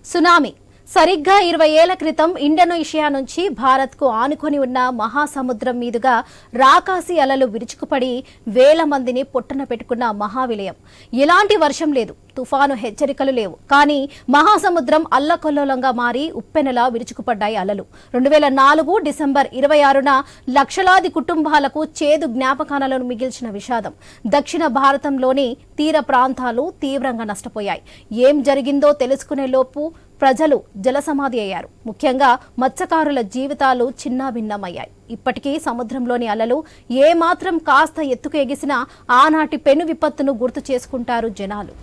Tsunami సరిగ్గా 20 ఏళ్ల క్రితం ఇండోనేషియా నుంచి భారత్కు ఆనుకొని ఉన్న మహాసముద్రం మీదుగా రాకాసి అలలు విరుచుకుపడి వేల మందిని పొట్టన పెట్టుకున్న మహావిలయం. ఎలాంటి వర్షం లేదు, తుఫాను హెచ్చరికలు లేవు. కానీ మహాసముద్రం అల్లకల్లోలంగా మారి ఉప్పెనలా విరుచుకుపడ్డాయి అలలు. 2004 డిసెంబర్ 26న లక్షలాది కుటుంబాలకు చేదు జ్ఞాపకాలను మిగిల్చిన విషాదం. దక్షిణ భారతంలోని తీర ప్రాంతాలు తీవ్రంగా నష్టపోయాయి. ఏం జరిగిందో తెలుసుకునే లోపు ప్రజలు జలసమాధి అయ్యారు. ముఖ్యంగా మత్స్యకారుల జీవితాలు చిన్నాభిన్నమయ్యాయి. ఇప్పటికీ సముద్రంలోని అలలు ఏమాత్రం కాస్త ఎత్తుకు ఎగిసినా ఆనాటి పెను విపత్తును గుర్తు చేసుకుంటారు జనాలు.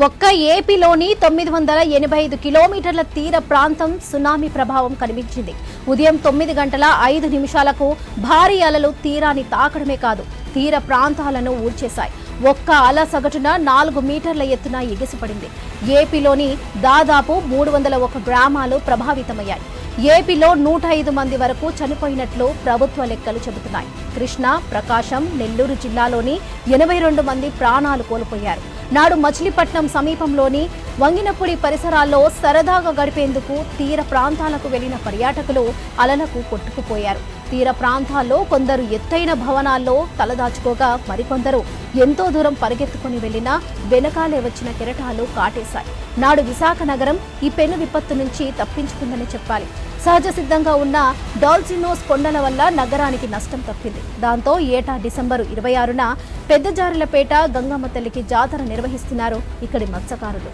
ఒక్క ఏపీలోని 985 కిలోమీటర్ల తీర ప్రాంతం సునామీ ప్రభావం కనిపించింది. ఉదయం 9 గంటల 5 నిమిషాలకు భారీ అలలు తీరాన్ని తాకడమే కాదు, తీర ప్రాంతాలను ఊడ్చేశాయి. ఒక్క అల సగటున 4 మీటర్ల ఎత్తున ఎగిసిపడింది. ఏపీలోని దాదాపు 301 గ్రామాలు ప్రభావితమయ్యాయి. ఏపీలో 105 మంది వరకు చనిపోయినట్లు ప్రభుత్వ లెక్కలు చెబుతున్నాయి. కృష్ణా, ప్రకాశం, నెల్లూరు జిల్లాలోని 82 మంది ప్రాణాలు కోల్పోయారు. నాడు మచిలీపట్నం సమీపంలోని వంగినపూడి పరిసరాల్లో సరదాగా గడిపేందుకు తీర ప్రాంతాలకు వెళ్లిన పర్యాటకులు అలలకు కొట్టుకుపోయారు. తీర ప్రాంతాల్లో కొందరు ఎత్తైన భవనాల్లో తలదాచుకోగా మరికొందరు ఎంతో దూరం పరిగెత్తుకుని వెళ్లినా వెనకాలే వచ్చిన కెరటాలు కాటేశాయి. నాడు విశాఖ నగరం ఈ పెను విపత్తు నుంచి తప్పించుకుందని చెప్పాలి. సహజ సిద్ధంగా ఉన్న డాల్సినోస్ కొండల వల్ల నగరానికి నష్టం తప్పింది. దాంతో ఏటా డిసెంబర్ 26న పెద్దజారులపేట గంగమ్మ తల్లికి జాతర నిర్వహిస్తున్నారు ఇక్కడి మత్స్యకారులు.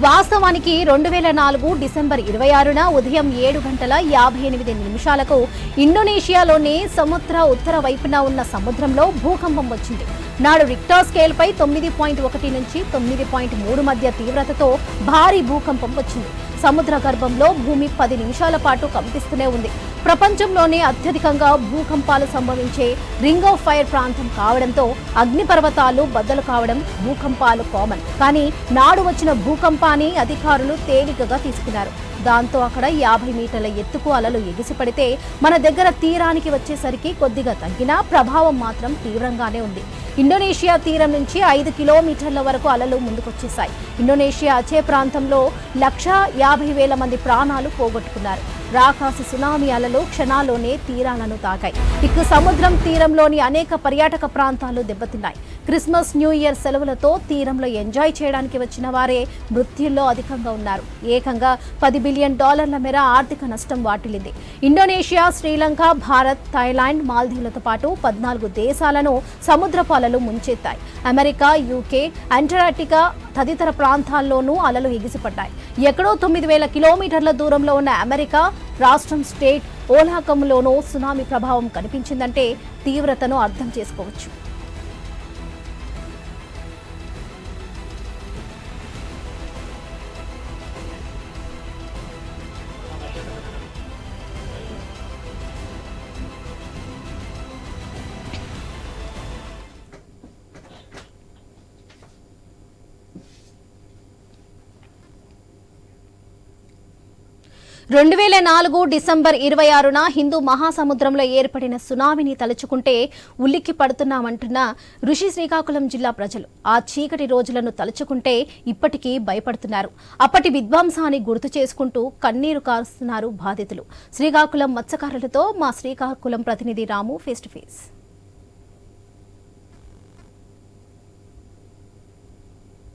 వాస్తవానికి 2004 డిసెంబర్ 26న ఉదయం 7 గంటల 58 నిమిషాలకు ఇండోనేషియాలోని సముద్ర ఉత్తర వైపున ఉన్న సముద్రంలో భూకంపం వచ్చింది. నాడు రిక్టర్ స్కేల్ పై 9.1 నుంచి 9.3 మధ్య తీవ్రతతో భారీ భూకంపం వచ్చింది. సముద్ర గర్భంలో భూమి 10 నిమిషాల పాటు కంపిస్తూనే ఉంది. ప్రపంచంలోనే అత్యధికంగా భూకంపాలు సంభవించే రింగ్ ఆఫ్ ఫైర్ ప్రాంతం కావడంతో అగ్నిపర్వతాలు బద్దలు కావడం, భూకంపాలు కామన్. కానీ నాడు వచ్చిన భూకంపాన్ని అధికారులు తేలికగా తీసుకున్నారు. దాంతో అక్కడ 50 మీటర్ల ఎత్తుకు అలలు ఎగిసిపడితే మన దగ్గర తీరానికి వచ్చేసరికి కొద్దిగా తగ్గినా ప్రభావం మాత్రం తీవ్రంగానే ఉంది. ఇండోనేషియా తీరం నుంచి 5 కిలోమీటర్ల వరకు అలలు ముందుకొచ్చేశాయి. ఇండోనేషియా అచే ప్రాంతంలో 1,50,000 మంది ప్రాణాలు పోగొట్టుకున్నారు. రాకాసి సునామీ అలలు క్షణాల్లోనే తీరాలను తాకాయి. ఇక సముద్రం తీరంలోని అనేక పర్యాటక ప్రాంతాలు దెబ్బతిన్నాయి. క్రిస్మస్, న్యూ ఇయర్ సెలవులతో తీరంలో ఎంజాయ్ చేయడానికి వచ్చిన వారే మృత్యుల్లో అధికంగా ఉన్నారు. ఏకంగా $10 బిలియన్ మేర ఆర్థిక నష్టం వాటిల్లింది. ఇండోనేషియా, శ్రీలంక, భారత్, థాయిలాండ్, మాల్దీవులతో పాటు 14 దేశాలను సముద్రపు అలలు ముంచెత్తాయి. అమెరికా, యూకే, అంటార్కిటికా తదితర ప్రాంతాల్లోనూ అలలు ఎగిసిపడ్డాయి. ఎక్కడో 9,000 కిలోమీటర్ల దూరంలో ఉన్న అమెరికా రాష్ట్రం స్టేట్ ఓలాకంలోనూ సునామీ ప్రభావం కనిపించిందంటే తీవ్రతను అర్థం చేసుకోవచ్చు. డిసెంబర్ 26న హిందూ మహాసముద్రంలో ఏర్పడిన సునామీని తలుచుకుంటే ఉలిక్కి పడుతున్నామంటున్న ఋషి శ్రీకాకుళం జిల్లా ప్రజలు. ఆ చీకటి రోజులను తలుచుకుంటే ఇప్పటికీ భయపడుతున్నారు. అప్పటి విధ్వంసాన్ని గుర్తు చేసుకుంటూ కన్నీరు కారుస్తున్నారు బాధితులు. శ్రీకాకుళం మత్స్యకారులతో మా శ్రీకాకుళం ప్రతినిధి రాము ఫేస్ టు ఫేస్.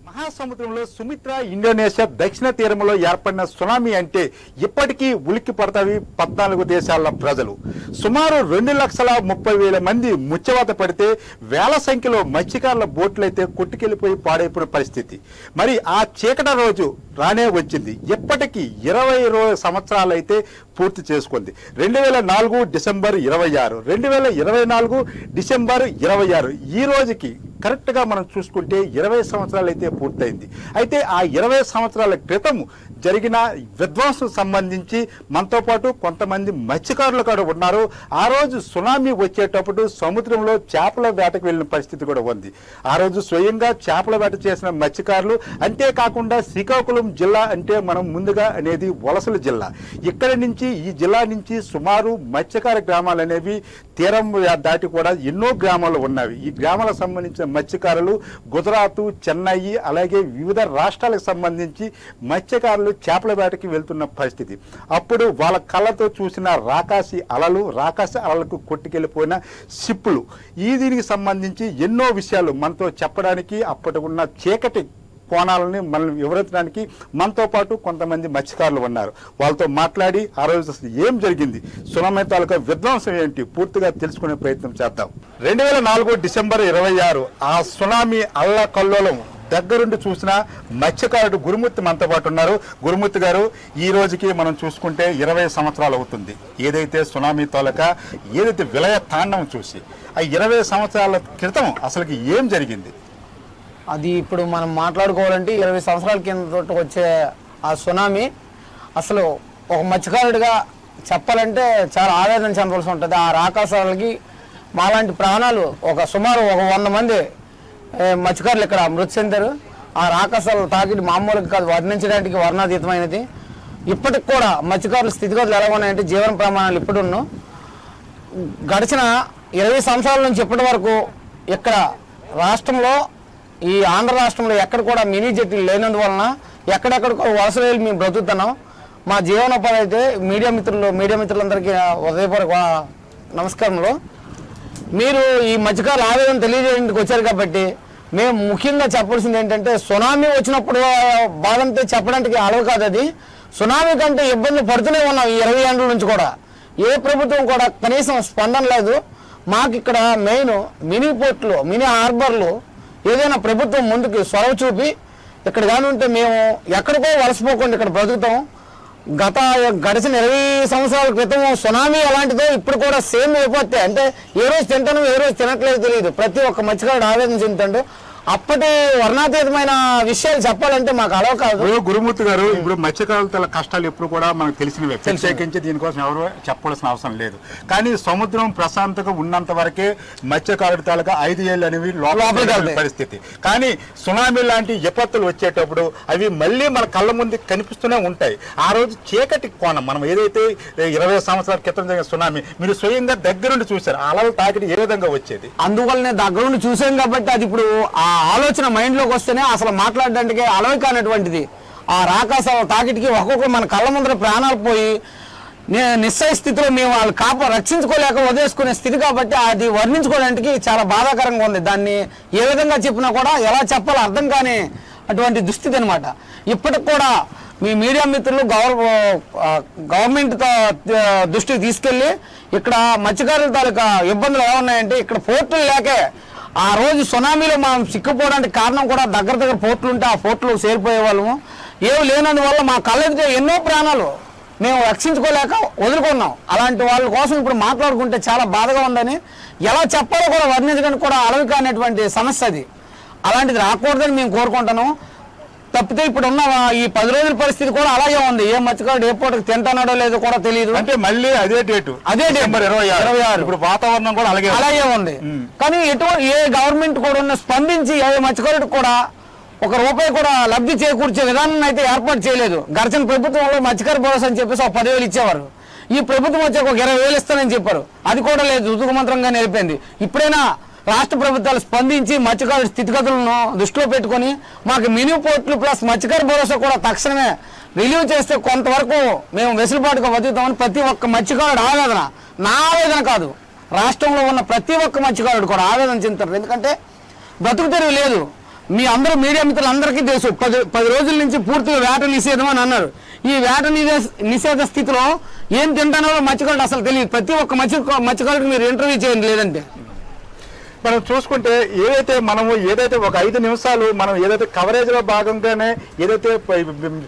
మహాసముద్రంలో సుమిత్రా ఇండోనేషియా దక్షిణ తీరంలో ఏర్పడిన సునామీ అంటే ఇప్పటికీ ఉలిక్కి పడతావి 14 దేశాల ప్రజలు. సుమారు 2,30,000 మంది ముచ్చవాత పడితే వేల సంఖ్యలో మత్స్యకారుల బోట్లయితే కొట్టుకెళ్లిపోయి పాడైపోయిన పరిస్థితి. మరి ఆ చీకట రోజు రానే వచ్చింది. ఇప్పటికీ 20 సంవత్సరాలైతే పూర్తి చేసుకుంది. 2004 డిసెంబర్ 26, 2024 డిసెంబర్ 26 ఈ రోజుకి కరెక్ట్గా మనం చూసుకుంటే 20 సంవత్సరాలు అయితే పూర్తయింది. అయితే ఆ 20 సంవత్సరాల క్రితం జరిగిన విధ్వంసం సంబంధించి మనతో పాటు కొంతమంది మత్స్యకారులు కూడా ఉన్నారు. ఆ రోజు సునామీ వచ్చేటప్పుడు సముద్రంలో చేపల వేటకు వెళ్ళిన పరిస్థితి కూడా ఉంది. ఆ రోజు స్వయంగా చేపల వేట చేసిన మత్స్యకారులు. అంతేకాకుండా శ్రీకాకుళం జిల్లా అంటే మనం ముందుగా అనేది వలసల జిల్లా. ఇక్కడి నుంచి ఈ జిల్లా నుంచి సుమారు మత్స్యకార గ్రామాలు అనేవి తీరం దాటి కూడా ఎన్నో గ్రామాలు ఉన్నవి. ఈ గ్రామాలకు సంబంధించిన మత్స్యకారులు గుజరాత్, చెన్నై అలాగే వివిధ రాష్ట్రాలకు సంబంధించి మత్స్యకారులు చేపల వేటకి వెళ్తున్న పరిస్థితి. అప్పుడు వాళ్ళ కళ్ళతో చూసిన రాకాసి అలలకు కొట్టుకెళ్ళిపోయిన షిప్పులు, దీనికి సంబంధించి ఎన్నో విషయాలు మనతో చెప్పడానికి అప్పటి ఉన్న చీకటి కోణాలని మనం వివరించడానికి మనతో పాటు కొంతమంది మత్స్యకారులు ఉన్నారు. వాళ్ళతో మాట్లాడి ఆ రోజు ఏం జరిగింది, సునామీ తాలూకా విధ్వంసం ఏంటి పూర్తిగా తెలుసుకునే ప్రయత్నం చేద్దాం. 2004 డిసెంబర్ 26 ఆ సునామీ అల్లకల్లోలం దగ్గరుండి చూసిన మత్స్యకారుడు గురుమూర్తి మనతో పాటు ఉన్నారు. గురుమూర్తి గారు, ఈ రోజుకి మనం చూసుకుంటే 20 సంవత్సరాలు అవుతుంది ఏదైతే సునామీ తాలూకా ఏదైతే విలయ తాండవం చూసి. ఆ 20 సంవత్సరాల క్రితం అసలుకి ఏం జరిగింది? అది ఇప్పుడు మనం మాట్లాడుకోవాలంటే 20 సంవత్సరాల కింద వచ్చే ఆ సునామీ అసలు ఒక మత్స్యకారుడిగా చెప్పాలంటే చాలా ఆవేదన చెందవలసి ఉంటుంది. ఆ రాకాసాలకి మాలాంటి ప్రాణాలు సుమారు 100 మంది మత్స్యకారులు ఇక్కడ మృతి చెందారు. ఆ రాకాసాల తాకిడి మామూలుగా కాదు, వర్ణించడానికి వర్ణాతీతమైనది. ఇప్పటికి కూడా మత్స్యకారుల స్థితిగతులు ఎలా ఉన్నాయంటే జీవన ప్రమాణాలు ఇప్పుడున్న గడిచిన 20 సంవత్సరాల నుంచి ఇప్పటి వరకు ఇక్కడ రాష్ట్రంలో ఈ ఆంధ్ర రాష్ట్రంలో ఎక్కడ కూడా మినీ జెట్లు లేనందువలన ఎక్కడెక్కడికో వలస వెళ్ళి మేము బ్రతుకుతున్నాం. మా జీవనోపాధి అయితే మీడియా మిత్రులందరికీ హృదయపూర్వక నమస్కారంలో. మీరు ఈ మధ్యకాల ఆవేదన తెలియజేయడానికి వచ్చారు కాబట్టి మేము ముఖ్యంగా చెప్పాల్సింది ఏంటంటే సునామీ వచ్చినప్పుడు బాధంతో చెప్పడానికి అలవ కాదు. అది సునామీ కంటే ఇబ్బందులు పడుతూనే ఉన్నాం ఈ 20 ఏళ్ళ నుంచి కూడా. ఏ ప్రభుత్వం కూడా కనీసం స్పందన లేదు. మాకు ఇక్కడ మెయిన్ మినీ పోర్టులు, మినీ హార్బర్లు ఏదైనా ప్రభుత్వం ముందుకు చొరవ చూపి ఇక్కడ కానీ ఉంటే మేము ఎక్కడికో వలసపోకుండా ఇక్కడ బ్రతుకుతాం. గడిచిన 20 సంవత్సరాల క్రితం సునామీ అలాంటిదో ఇప్పుడు కూడా సేమ్ అయిపోతే అంటే ఏ రోజు తింటాను ఏ రోజు తినట్లేదు తెలియదు. ప్రతి ఒక్క మత్స్యకారుడు ఆవేదన చెందుతాడు. అప్పటి వర్ణాతీతమైన విషయాలు చెప్పాలంటే మాకు అలవ కాదు. గురుమూర్తి గారు, ఇప్పుడు మత్స్యకారుల కష్టాలు ఎప్పుడు కూడా మనకు తెలిసినవే, ప్రత్యేకించి దీనికోసం ఎవరు చెప్పవలసిన అవసరం లేదు. కానీ సముద్రం ప్రశాంతంగా ఉన్నంత వరకే మత్స్యకారుడి తాలూకా 5 ఏళ్ళు అనేవి లోపల పరిస్థితి. కానీ సునామీ లాంటి విపత్తులు వచ్చేటప్పుడు అవి మళ్ళీ మన కళ్ళ ముందు కనిపిస్తూనే ఉంటాయి. ఆ రోజు చీకటి కోణం మనం ఏదైతే 20 సంవత్సరాల క్రితం జరిగిన సునామీ మీరు స్వయంగా దగ్గరుండి చూశారు. అలల తాకిడి ఏ విధంగా వచ్చేది? అందువల్లనే దగ్గరుండి చూసాం కాబట్టి అది ఇప్పుడు ఆ ఆలోచన మైండ్లోకి వస్తేనే అసలు మాట్లాడడానికి అలవి కానటువంటిది. ఆ రాకాసాల తాకిటికి ఒక్కొక్కరు మన కళ్ళ ముందర ప్రాణాలు పోయి నిశ్చయ స్థితిలో మేము వాళ్ళు రక్షించుకోలేక వదిలేసుకునే స్థితి కాబట్టి అది వర్ణించుకోవడానికి చాలా బాధాకరంగా ఉంది. దాన్ని ఏ విధంగా చెప్పినా కూడా ఎలా చెప్పాలో అర్థం కాని అటువంటి దుస్థితి అనమాట. ఇప్పటికి కూడా మీ మీడియా మిత్రులు గవర్నమెంట్ దృష్టికి తీసుకెళ్లి ఇక్కడ మత్స్యకారుల తాలూకా ఇబ్బందులు ఎలా ఉన్నాయంటే ఇక్కడ పోర్టులు లేకే ఆ రోజు సునామీలో మనం సిక్కుపోవడానికి కారణం కూడా దగ్గర పోర్టులు ఉంటే ఆ పోర్టులు చేరిపోయే వాళ్ళము. ఏమి లేనందువల్ల మా కళ్ళెదితే ఎన్నో ప్రాణాలు మేము రక్షించుకోలేక వదులుకున్నాం. అలాంటి వాళ్ళ కోసం ఇప్పుడు మాట్లాడుకుంటే చాలా బాధగా ఉందని ఎలా చెప్పాలో కూడా వర్ణించడానికి కూడా అలవి కానటువంటి సమస్య అది. అలాంటిది రాకూడదని మేము కోరుకుంటున్నాం. తప్పితే ఇప్పుడు ఉన్న ఈ 10 రోజుల పరిస్థితి కూడా అలాగే ఉంది. ఏ మత్స్యకారుడు ఏ పూటకి తింటానాడో లేదో కూడా తెలియదు. అంటే మళ్ళీ అదే డేట్ 26 ఇప్పుడు వాతావరణం కూడా అలాగే ఉంది. కానీ ఏ గవర్నమెంట్ కూడా స్పందించి ఏ మత్స్యకారుడు కూడా ₹1 కూడా లబ్ధి చేకూర్చే విధానం అయితే ఏర్పాటు చేయలేదు. గడిచిన ప్రభుత్వంలో మత్స్యకార భరోసా అని చెప్పేసి 10,000 ఇచ్చేవారు. ఈ ప్రభుత్వం వచ్చాక 20,000 ఇస్తానని చెప్పారు. అది కూడా లేదు, రుతుకుమంత్రంగా నిలిపింది. ఇప్పుడైనా రాష్ట్ర ప్రభుత్వాలు స్పందించి మత్స్యకారుల స్థితిగతులను దృష్టిలో పెట్టుకుని మాకు మినీ పోర్టులు ప్లస్ మత్స్యకార భరోసా కూడా తక్షణమే రిలీవ్ చేస్తే కొంతవరకు మేము వెసులుబాటుగా బతుకుతామని ప్రతి ఒక్క మత్స్యకారుడు ఆవేదన. నా ఆవేదన కాదు, రాష్ట్రంలో ఉన్న ప్రతి ఒక్క మత్స్యకారుడు కూడా ఆవేదన చెందుతారు. ఎందుకంటే బ్రతుకు తెరువు లేదు. మీ అందరూ మీడియా మిత్రులందరికీ తెలుసు 10 రోజుల నుంచి పూర్తిగా వేట నిషేధం అని అన్నారు. ఈ వేట నిషేధ స్థితిలో ఏం తింటానో మత్స్యకారుడు అసలు తెలియదు. ప్రతి ఒక్క మత్స్యకారుడికి మీరు ఇంటర్వ్యూ చేయండి. లేదంటే మనం చూసుకుంటే ఏదైతే ఒక 5 నిమిషాలు మనం ఏదైతే కవరేజ్లో భాగంగానే ఏదైతే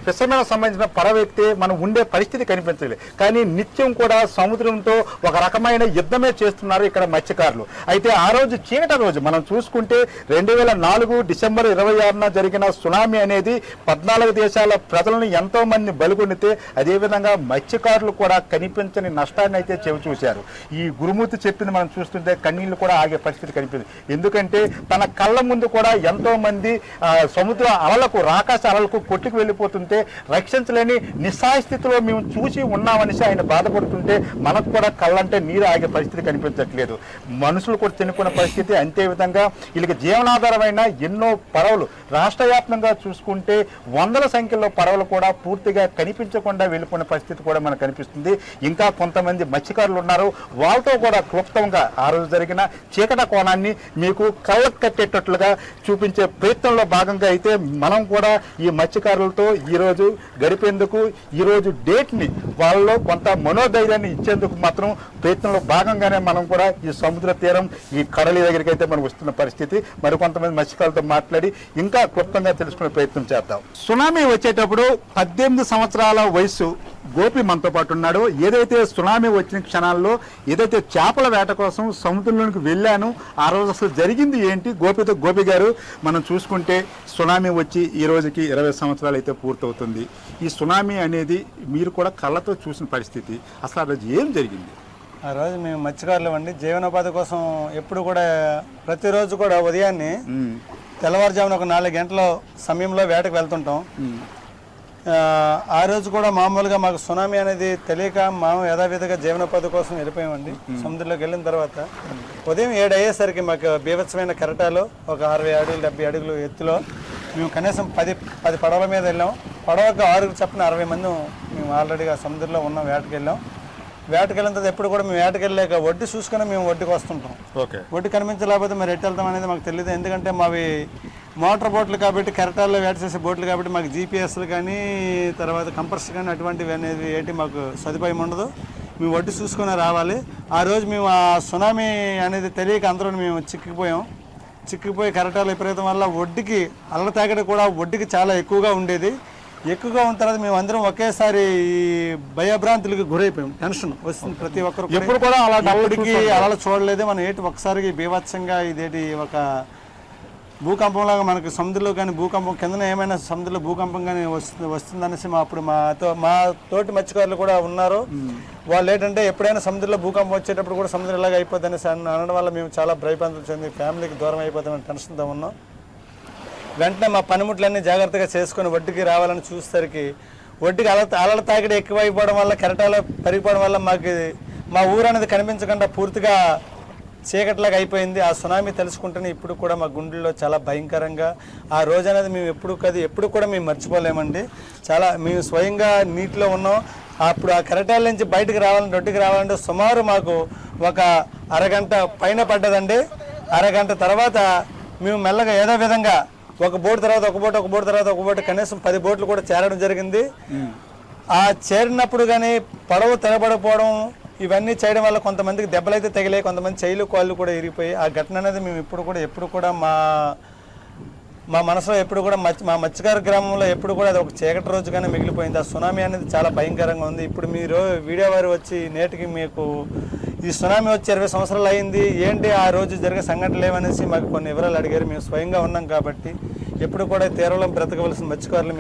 ఫిషర్మెన్ సంబంధించిన పడవెక్కితే మనం ఉండే పరిస్థితి కనిపించలేదు. కానీ నిత్యం కూడా సముద్రంతో ఒక రకమైన యుద్ధమే చేస్తున్నారు ఇక్కడ మత్స్యకారులు. అయితే ఆ రోజు చీకటి రోజు మనం చూసుకుంటే 2004 డిసెంబర్ 26న జరిగిన సునామీ అనేది 14 దేశాల ప్రజలను ఎంతో మంది బలిగొండితే అదేవిధంగా మత్స్యకారులు కూడా కనిపించని నష్టాన్ని అయితే చూశారు. ఈ గురుమూర్తి చెప్పింది మనం చూస్తుంటే కన్నీళ్లు కూడా ఆగే పరిస్థితి కనిపిస్తుంది. ఎందుకంటే తన కళ్ళ ముందు కూడా ఎంతో మంది సముద్ర అలలకు రాకాశ అలలకు కొట్టుకు వెళ్ళిపోతుంటే రక్షించలేని నిస్సహాయ స్థితిలో మేము చూసి ఉన్నామనేసి ఆయన బాధపడుతుంటే మనకు కూడా కళ్ళంటే నీరు ఆగే పరిస్థితి కనిపించట్లేదు. మనుషులు కూడా చనిపోయిన పరిస్థితి. అంతే విధంగా వీళ్ళకి జీవనాధారమైన ఎన్నో పడవలు రాష్ట్ర వ్యాప్తంగా చూసుకుంటే వందల సంఖ్యలో పడవలు కూడా పూర్తిగా కనిపించకుండా వెళ్ళిపోయిన పరిస్థితి కూడా మనకు కనిపిస్తుంది. ఇంకా కొంతమంది మత్స్యకారులు ఉన్నారు. వాళ్ళతో కూడా క్లుప్తంగా ఆ రోజు జరిగిన చీకట కోణాన్ని మీకు కళ్ళకు కట్టేటట్లుగా చూపించే ప్రయత్నంలో భాగంగా అయితే మనం కూడా ఈ మత్స్యకారులతో ఈరోజు గడిపేందుకు ఈరోజు డేట్ని వాళ్ళలో కొంత మనోధైర్యాన్ని ఇచ్చేందుకు మాత్రం ప్రయత్నంలో భాగంగానే మనం కూడా ఈ సముద్ర తీరం ఈ కడలి దగ్గరికి అయితే మనం వస్తున్న పరిస్థితి. మరికొంతమంది మత్స్యకారులతో మాట్లాడి ఇంకా క్లుప్తంగా తెలుసుకునే ప్రయత్నం చేద్దాం. సునామీ వచ్చేటప్పుడు 18 సంవత్సరాల వయసు గోపి మనతో పాటు ఉన్నాడు. ఏదైతే సునామీ వచ్చిన క్షణాల్లో ఏదైతే చేపల వేట కోసం సముద్రంలోనికి వెళ్ళాను ఆ రోజు అసలు జరిగింది ఏంటి గోపి గారు మనం చూసుకుంటే సునామీ వచ్చి ఈ రోజుకి 20 సంవత్సరాలు అయితే పూర్తవుతుంది. ఈ సునామీ అనేది మీరు కూడా కళ్ళతో చూసిన పరిస్థితి. అసలు ఆ రోజు ఏం జరిగింది? ఆ రోజు మేము మత్స్యకారులు అండి. జీవనోపాధి కోసం ఎప్పుడు కూడా ప్రతిరోజు కూడా ఉదయాన్నే తెల్లవారుజామున ఒక 4 గంటల సమయంలో వేటకు వెళ్తుంటాం. ఆ రోజు కూడా మామూలుగా మాకు సునామీ అనేది తెలియక మేము యథావిధిగా జీవనోపాధి కోసం వెళ్ళిపోయామండి. సముద్రంలోకి వెళ్ళిన తర్వాత ఉదయం 7 అయ్యేసరికి మాకు బీభత్సమైన కెరటాలు ఒక 60 అడుగులు 70 అడుగులు ఎత్తులో మేము కనీసం 10 పడవల మీద వెళ్ళాం. పడవకు 6 చొప్పున 60 మంది మేము ఆల్రెడీగా సముద్రంలో ఉన్నాం. వేటకి వెళ్ళాం. వేటకి వెళ్ళిన తర్వాత ఎప్పుడు కూడా మేము వేటకి వెళ్ళలేక వడ్డీ చూసుకొని మేము వడ్డీకి వస్తుంటాం. వడ్డీ కనిపించలేకపోతే మరి ఎట్టు వెళ్తాం అనేది మాకు తెలియదు. ఎందుకంటే మావి మోటార్ బోట్లు కాబట్టి కెరటాల్లో వేట చేసే బోట్లు కాబట్టి మాకు జీపీఎస్లు కానీ తర్వాత కంపర్స్ కానీ అటువంటివి అనేది ఏంటి మాకు సదుపాయం ఉండదు. మేము వడ్డీ చూసుకొని రావాలి. ఆ రోజు మేము ఆ సునామీ అనేది తెలియక అందరూ మేము చిక్కిపోయి కెరటాల విపరీతం వల్ల వడ్డీకి అల్ల తాగడం కూడా వడ్డీకి చాలా ఎక్కువగా ఉండేది. ఎక్కువగా ఉన్న తర్వాత మేము అందరం ఒకేసారి ఈ భయభ్రాంతులకు గురైపోయాం. టెన్షన్ వస్తుంది ప్రతి ఒక్కరు. ఎప్పుడు కూడా అలా చూడలేదు మనం. ఒకసారి బీభత్సంగా ఇదేంటి ఒక భూకంపంలాగా మనకి సముద్రంలో కానీ భూకంపం కిందన ఏమైనా సముద్రంలో భూకంపం కానీ వస్తుందనేసి మా తోటి మత్స్యకారులు కూడా ఉన్నారు. వాళ్ళు ఏంటంటే ఎప్పుడైనా సముద్రంలో భూకంపం వచ్చేటప్పుడు కూడా సముద్రం ఇలాగ అయిపోతుందనేసి అనడం వల్ల మేము చాలా భయభ్రాంతులు చెంది ఫ్యామిలీకి దూరం అయిపోతామని టెన్షన్తో ఉన్నాం. వెంటనే మా పనిముట్లన్నీ జాగ్రత్తగా చేసుకొని వడ్డీకి రావాలని చూసేసరికి వడ్డీకి అలల తాకిడి ఎక్కువైపోవడం వల్ల కెరటాలు పెరిగిపోవడం వల్ల మా ఊరు అనేది కనిపించకుండా పూర్తిగా చీకట్లాగా అయిపోయింది. ఆ సునామీ తెలుసుకుంటేనే ఇప్పుడు కూడా మా గుండెల్లో చాలా భయంకరంగా ఆ రోజు అనేది మేము ఎప్పుడు కూడా మేము మర్చిపోలేమండి. మేము స్వయంగా నీటిలో ఉన్నాం. అప్పుడు ఆ కెరటాల నుంచి బయటకు రొడ్డుకి రావాలంటే సుమారు మాకు ఒక అరగంట పైన పడ్డదండి. అరగంట తర్వాత మేము మెల్లగా ఏదో విధంగా ఒక బోటు తర్వాత ఒక బోటు కనీసం 10 బోట్లు కూడా చేరడం జరిగింది. ఆ చేరినప్పుడు కానీ పడవ తెరబడిపోవడం ఇవన్నీ చేయడం వల్ల కొంతమందికి దెబ్బలైతే తగిలాయి. కొంతమంది చెయ్యిలు కాళ్ళు కూడా ఇరిగిపోయి ఆ ఘటన అనేది మేము ఎప్పుడు కూడా మా మనసులో ఎప్పుడు కూడా మా మత్స్యకార గ్రామంలో ఎప్పుడు కూడా అది ఒక చీకటి రోజుగానే మిగిలిపోయింది. ఆ సునామీ అనేది చాలా భయంకరంగా ఉంది. ఇప్పుడు మీరు వీడియో వారు వచ్చి నేటికి మీకు ఈ సునామీ వచ్చి 20 సంవత్సరాలు అయింది, ఏంటి ఆ రోజు జరిగే సంఘటనలు ఏమనేసి మాకు కొన్ని వివరాలు అడిగారు. మేము స్వయంగా ఉన్నాం కాబట్టి ఎప్పుడు కూడా తీరంలో బ్రతకవలసిన మత్స్యకారులు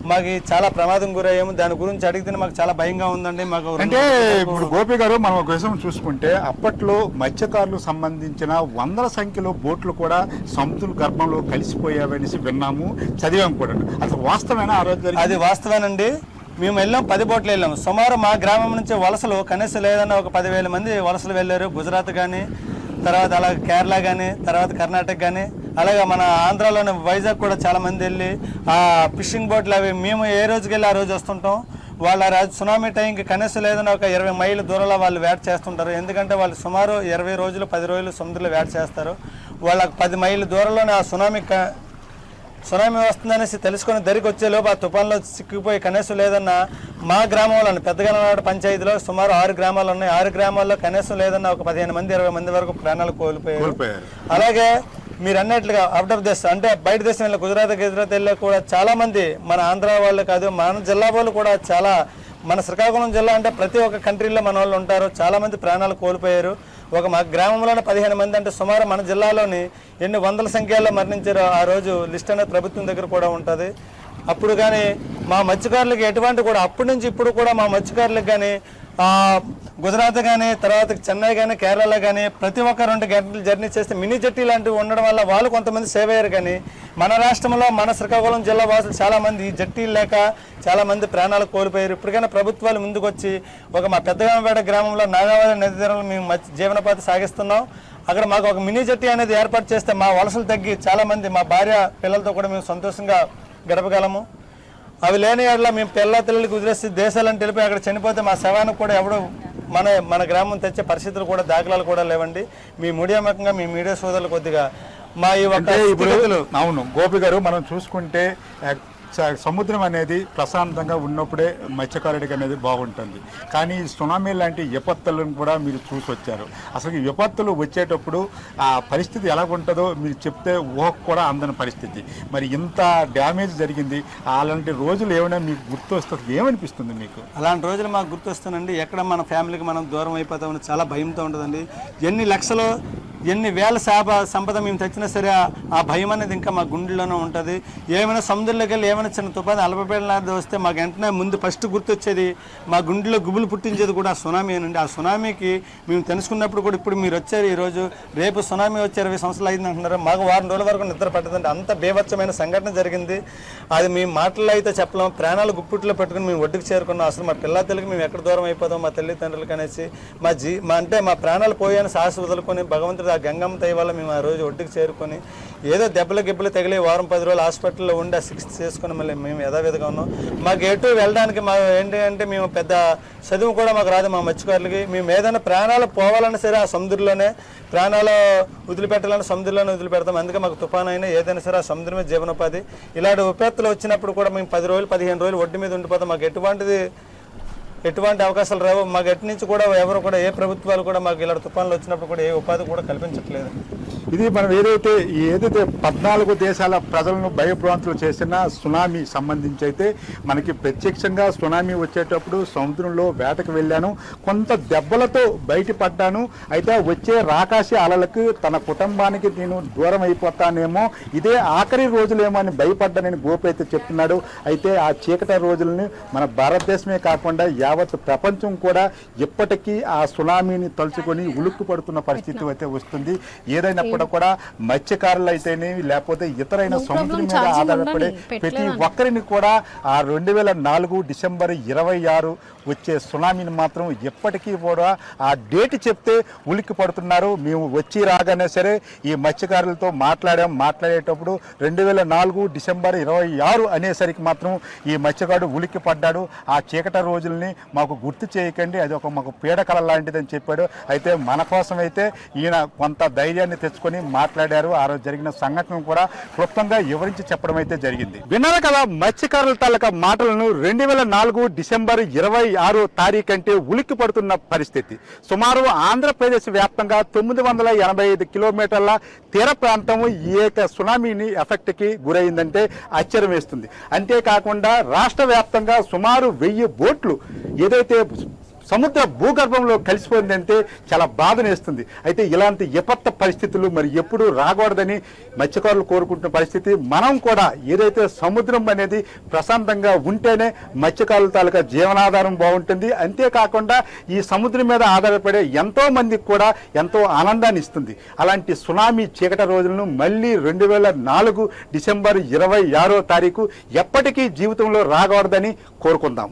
మాకు చాలా ప్రమాదం గురయ్యాము. దాని గురించి అడిగితే మాకు చాలా భయంగా ఉందండి. మాకు అంటే ఇప్పుడు గోపి గారు మనం ఒక విషయం చూసుకుంటే అప్పట్లో మత్స్యకారులకు సంబంధించిన వందల సంఖ్యలో బోట్లు కూడా సముద్ర గర్భంలో కలిసిపోయావనేసి విన్నాము, చదివాము కూడా. అసలు వాస్తవేనా ఆ రోజు? అది వాస్తవేనండి. మేము వెళ్ళాం, 10 బోట్లు వెళ్ళాము. సుమారు మా గ్రామం నుంచి వలసలు కనీసం లేదన్నా ఒక 10,000 మంది వలసలు వెళ్ళారు. గుజరాత్ కానీ, తర్వాత అలాగే కేరళ కానీ, తర్వాత కర్ణాటక కానీ, అలాగే మన ఆంధ్రాలోని వైజాగ్ కూడా చాలామంది వెళ్ళి ఆ ఫిషింగ్ బోట్లు అవి మేము ఏ రోజుకి వెళ్ళి ఆ రోజు వస్తుంటాం. వాళ్ళ సునామీ టైంకి కనీసం లేదన్నా ఒక 20 మైళ్ళ దూరంలో వాళ్ళు వేట చేస్తుంటారు. ఎందుకంటే వాళ్ళు సుమారు 20 రోజులు 10 రోజులు సముద్రంలో వేట చేస్తారు. వాళ్ళకి 10 మైళ్ళ దూరంలోనే ఆ సునామీ సునామీ వస్తుందనేసి తెలుసుకొని దరికి వచ్చేలోపు ఆ తుఫాన్లో చిక్కుపోయి కనీసం లేదన్నా మా గ్రామంలోని పెద్దగనవాడ పంచాయతీలో సుమారు 6 గ్రామాలు ఉన్నాయి. 6 గ్రామాల్లో కనీసం లేదన్నా ఒక 15 మంది 20 మంది వరకు ప్రాణాలు కోల్పోయారు. అలాగే మీరు అన్నట్లుగా అవుట్ ఆఫ్ దేశం అంటే బయట దేశం వెళ్ళి గుజరాత్ వెళ్ళి కూడా చాలా మంది మన ఆంధ్ర వాళ్ళు కాదు మన జిల్లా వాళ్ళు కూడా చాలా మన శ్రీకాకుళం జిల్లా అంటే ప్రతి ఒక్క కంట్రీలో మన వాళ్ళు ఉంటారు. చాలా మంది ప్రాణాలు కోల్పోయారు. మా గ్రామంలోనే 15 మంది అంటే సుమారు మన జిల్లాలోని ఎన్ని వందల సంఖ్యలో మరణించారో ఆ రోజు లిస్ట్ అనేది ప్రభుత్వం దగ్గర కూడా ఉంటుంది. అప్పుడు కానీ మా మత్స్యకారులకి ఎటువంటి కూడా అప్పటి నుంచి ఇప్పుడు కూడా మా మత్స్యకారులకు కానీ గుజరాత్ కానీ తర్వాత చెన్నై కానీ కేరళ కానీ ప్రతి ఒక్క 2 గంటలు జర్నీ చేస్తే మినీ జట్టి లాంటివి ఉండడం వల్ల వాళ్ళు కొంతమంది సేవ్ అయ్యారు. కానీ మన రాష్ట్రంలో మన శ్రీకాకుళం జిల్లా వాసులు చాలామంది జట్టీలు లేక చాలామంది ప్రాణాలు కోల్పోయారు. ఇప్పటికైనా ప్రభుత్వాలు ముందుకు వచ్చి మా పెద్దగామపేట గ్రామంలో నాగావళి నది తీరంలో మేము జీవనోపాధి సాగిస్తున్నాం. అక్కడ మాకు ఒక మినీ జట్టి అనేది ఏర్పాటు చేస్తే మా వలసలు తగ్గి చాలామంది మా భార్య పిల్లలతో కూడా మేము సంతోషంగా గడపగలము. అవి లేని వాటిలో మేము పిల్లలకి వదిలేసి దేశాలను తెలిపి అక్కడ చనిపోతే మా శవానికి కూడా ఎవడో మన గ్రామం తెచ్చే పరిస్థితులు కూడా దాఖలాలు కూడా లేవండి. మీ మీడియా ముఖంగా మీ మీడియా సోదరులు కొద్దిగా మా ఈ అవును గోపి గారు, మనం చూసుకుంటే సముద్రం అనేది ప్రశాంతంగా ఉన్నప్పుడే మత్స్యకారుడికి అనేది బాగుంటుంది. కానీ సునామీ లాంటి విపత్తులను కూడా మీరు చూసి వచ్చారు. అసలు ఈ విపత్తులు వచ్చేటప్పుడు ఆ పరిస్థితి ఎలాగుంటుందో మీరు చెప్తే ఊహకు కూడా అందని పరిస్థితి. మరి ఇంత డ్యామేజ్ జరిగింది, అలాంటి రోజులు ఏమైనా మీకు గుర్తు వస్తుంది, ఏమనిపిస్తుంది మీకు? అలాంటి రోజులు మాకు గుర్తు వస్తానండి. ఎక్కడ మన ఫ్యామిలీకి మనం దూరం అయిపోతామని చాలా భయంతో ఉంటుందండి. ఎన్ని లక్షలు ఎన్ని వేల సంపద మేము తెచ్చినా సరే ఆ భయం అనేది ఇంకా మా గుండెల్లోనే ఉంటుంది. ఏమైనా సముద్రంలోకి వెళ్ళి ఏమైనా చిన్న తుఫాను అల్పపీడనాలు వస్తే మాకు వెంటనే ముందు ఫస్ట్ గుర్తొచ్చేది మా గుండెలో గుబులు పుట్టించేది కూడా ఆ సునామీ అనండి. ఆ సునామీకి మేము తెలుసుకున్నప్పుడు కూడా ఇప్పుడు మీరు వచ్చారు ఈరోజు, రేపు సునామీ వచ్చి 20 సంవత్సరాలు అయింది అంటున్నారు. మాకు వారం రోజుల వరకు నిద్ర పట్టదండి. అంత బీభత్సమైన సంఘటన జరిగింది. అది మేము మాటల్లో అయితే చెప్పలేము. ప్రాణాలు గుప్పిట్లో పెట్టుకుని మేము ఒడ్డుకు చేరుకున్నాం. అసలు మా పిల్లలకి మేము ఎక్కడ దూరం అయిపోతాం మా తల్లిదండ్రులకు అనేసి మా ప్రాణాలు పోయాని సాహస వదులుకొని భగవంతుడు ఆ గంగమ్మ దయ వల్ల మేము ఆ రోజు ఒడ్డుకు చేరుకొని ఏదో దెబ్బలు తగిలి వారం 10 రోజులు హాస్పిటల్లో ఉండి ఆ చికిత్స చేసుకుని మళ్ళీ మేము యథావిధిగా ఉన్నాం. మాకు ఎటు వెళ్ళడానికి ఏంటంటే మేము పెద్ద చదువు కూడా మాకు రాదు మా మత్స్యకారులకి. మేము ఏదైనా ప్రాణాలు పోవాలన్నా సరే ఆ సముద్రంలోనే ప్రాణాలు వదిలిపెట్టాలని సముద్రంలోనే వదిలిపెడతాం. అందుకే మాకు తుఫాను అయినా ఏదైనా సరే ఆ సముద్రమే జీవనోపాధి. ఇలాంటి విపత్తులు వచ్చినప్పుడు కూడా మేము 10 రోజులు 15 రోజులు ఒడ్డు మీద ఉండిపోతాం. మాకు ఎటువంటి అవకాశాలు రావు. మాకు ఎటు నుంచి కూడా ఎవరు కూడా ఏ ప్రభుత్వాలు కూడా మాకు ఇలాంటి తుఫాన్లు వచ్చినప్పుడు కూడా ఏ ఉపాధి కూడా కల్పించట్లేదు. ఇది మనం ఏదైతే 14 దేశాల ప్రజలను భయభ్రాంతులు చేసిన సునామీ సంబంధించి అయితే మనకి ప్రత్యక్షంగా సునామీ వచ్చేటప్పుడు సముద్రంలో వేటకు వెళ్ళాను, కొంత దెబ్బలతో బయటపడ్డాను. అయితే వచ్చే రాకాశి అలలకు తన కుటుంబానికి నేను దూరం అయిపోతానేమో, ఇదే ఆఖరి రోజులేమో అని భయపడ్డానని గోపి అయితే చెప్తున్నాడు. అయితే ఆ చీకటి రోజులని మన భారతదేశమే కాకుండా యావత్ ప్రపంచం కూడా ఇప్పటికీ ఆ సునామీని తలుచుకొని ఉలుక్కు పడుతున్న పరిస్థితి అయితే వస్తుంది. ఏదైనా కూడా మత్స్యకారులు అయితేనేవి లేకపోతే ఇతరైన సముద్రం మీద ఆధారపడే ప్రతి ఒక్కరిని కూడా ఆ 2004 డిసెంబర్ 26 వచ్చే సునామీని మాత్రం ఎప్పటికీ కూడా ఆ డేట్ చెప్తే ఉలిక్కి పడుతున్నారు. మేము వచ్చి రాగానే సరే ఈ మత్స్యకారులతో మాట్లాడేటప్పుడు 2004 డిసెంబర్ 26 అనేసరికి మాత్రం ఈ మత్స్యకారుడు ఉలిక్కి పడ్డాడు. ఆ చీకటి రోజుల్ని మాకు గుర్తు చేయకండి, అది ఒక మాకు పీడకల లాంటిదని చెప్పాడు. అయితే మన కోసం అయితే ఈయన కొంత ధైర్యాన్ని తెచ్చుకొని మాట్లాడారు. ఆ రోజు జరిగిన సంఘటన కూడా క్లుప్తంగా వివరించి చెప్పడం అయితే జరిగింది. విన్నారు కదా మత్స్యకారుల తాలూకా మాటలను. 2004 డిసెంబర్ 26 తారీఖు అంటే ఉలిక్కి పడుతున్న పరిస్థితి. సుమారు ఆంధ్రప్రదేశ్ వ్యాప్తంగా 985 కిలోమీటర్ల తీర ప్రాంతం ఏక సునామీని ఎఫెక్ట్కి గురైందంటే ఆశ్చర్యం వేస్తుంది. అంతేకాకుండా రాష్ట్ర వ్యాప్తంగా సుమారు 1000 బోట్లు ఏదైతే సముద్ర భూగర్భంలో కలిసిపోయిందంటే చాలా బాధనేస్తుంది. అయితే ఇలాంటి విపత్త పరిస్థితులు మరి ఎప్పుడు రాకూడదని మత్స్యకారులు కోరుకుంటున్న పరిస్థితి. మనం కూడా ఏదైతే సముద్రం అనేది ప్రశాంతంగా ఉంటేనే మత్స్యకారుల తాలూకా జీవనాధారం బాగుంటుంది. అంతేకాకుండా ఈ సముద్రం మీద ఆధారపడే ఎంతో మందికి కూడా ఎంతో ఆనందాన్ని ఇస్తుంది. అలాంటి సునామీ చీకటి రోజులను మళ్ళీ 2004 డిసెంబర్ 26 తారీఖు ఎప్పటికీ జీవితంలో రాకూడదని కోరుకుందాం.